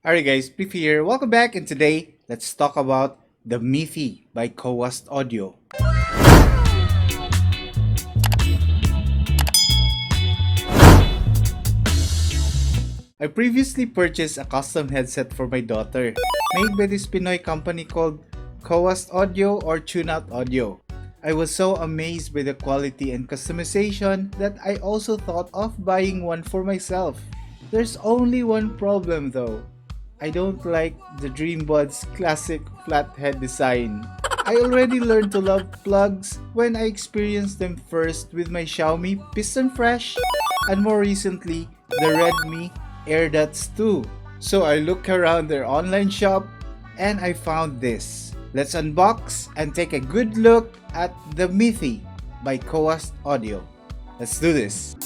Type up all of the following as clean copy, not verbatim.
Alright guys, Mithi here. Welcome back, and today let's talk about the Mithi by Koast Audio. I previously purchased a custom headset for my daughter, made by this Pinoy company called Koast Audio or TuneOut Audio. I was so amazed by the quality and customization that I also thought of buying one for myself. There's only one problem though. I don't like the DreamBuds classic flathead design. I already learned to love plugs when I experienced them first with my Xiaomi Piston Fresh and more recently the Redmi AirDots 2. So I looked around their online shop and I found this. Let's unbox and take a good look at the Mithi by Koast Audio. Let's do this.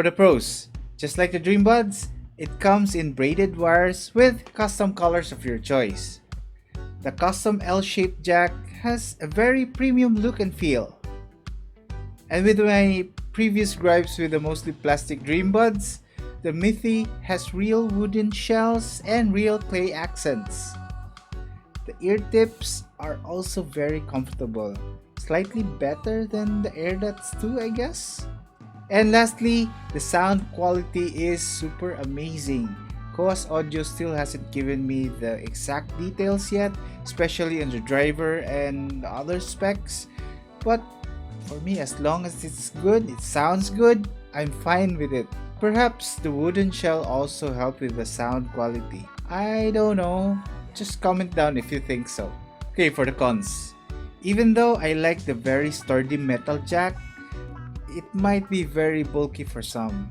For the pros, just like the Dream Buds, it comes in braided wires with custom colors of your choice. The custom L-shaped jack has a very premium look and feel. And with my previous gripes with the mostly plastic Dream Buds, the Mithi has real wooden shells and real clay accents. The ear tips are also very comfortable, slightly better than the AirDots 2, I guess. And lastly, the sound quality is super amazing. Koast Audio still hasn't given me the exact details yet, especially on the driver and the other specs. But for me, as long as it's good, it sounds good, I'm fine with it. Perhaps the wooden shell also helped with the sound quality. I don't know. Just comment down if you think so. Okay, for the cons. Even though I like the very sturdy metal jack, it might be very bulky for some.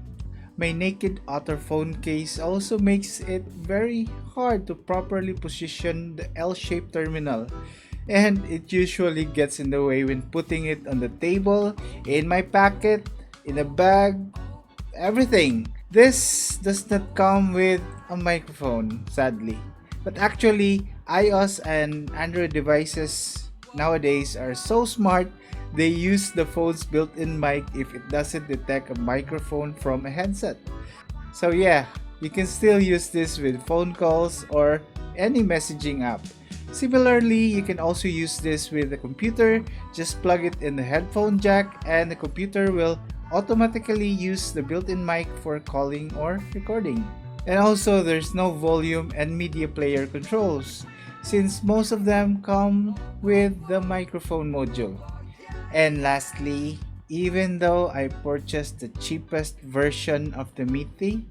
My naked otter phone case also makes it very hard to properly position the L-shaped terminal, and it usually gets in the way when putting it on the table, in my pocket, in a bag, everything. This does not come with a microphone, sadly. But actually, iOS and Android devices nowadays are so smart, they use the phone's built-in mic if it doesn't detect a microphone from a headset. So yeah, you can still use this with phone calls or any messaging app. Similarly, you can also use this with a computer. Just plug it in the headphone jack and the computer will automatically use the built-in mic for calling or recording. And also, there's no volume and media player controls, since most of them come with the microphone module. And lastly, even though I purchased the cheapest version of the Mithi,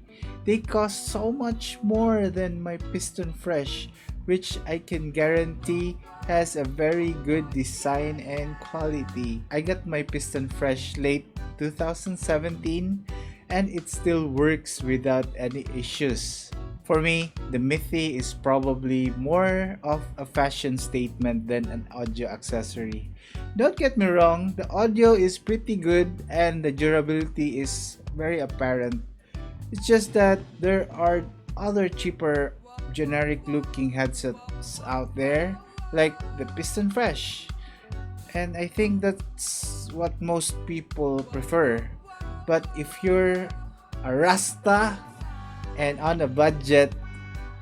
they cost so much more than my Piston Fresh, which I can guarantee has a very good design and quality. I got my Piston Fresh late 2017 and it still works without any issues. For me, the Mithi is probably more of a fashion statement than an audio accessory. Don't get me wrong, the audio is pretty good and the durability is very apparent. It's just that there are other cheaper generic looking headsets out there like the Piston Fresh. And I think that's what most people prefer. But if you're a Rasta and on a budget,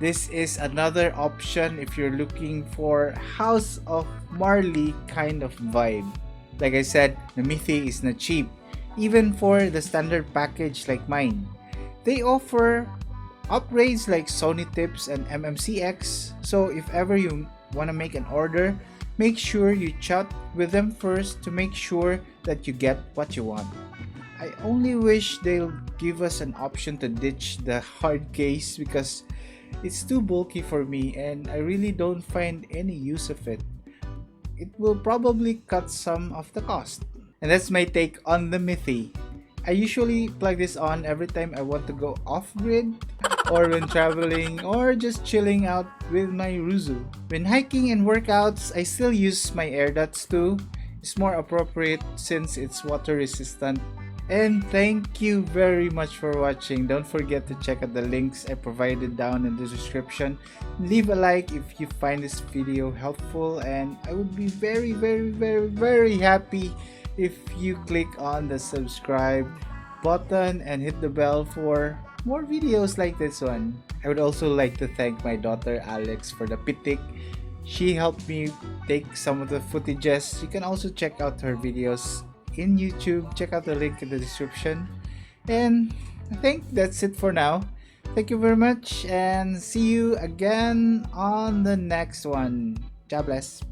this is another option if you're looking for House of Marley kind of vibe. Like I said, the Mithi is not cheap, even for the standard package like mine. They offer upgrades like Sony Tips and MMCX, so if ever you want to make an order, make sure you chat with them first to make sure that you get what you want. I only wish they'll give us an option to ditch the hard case because it's too bulky for me and I really don't find any use of it. It will probably cut some of the cost. And that's my take on the Mithi. I usually plug this on every time I want to go off-grid or when traveling or just chilling out with my Ruzu. When hiking and workouts, I still use my AirDots too. It's more appropriate since it's water resistant. And thank you very much for watching. Don't forget to check out the links I provided down in the description. Leave a like if you find this video helpful and I would be very happy if you click on the subscribe button and hit the bell for more videos like this one. I would also like to thank my daughter Alex for the pitik. She helped me take some of the footages. You can also check out her videos in YouTube. Check out the link in the description. And I think that's it for now. Thank you very much and see you again on the next one. God bless.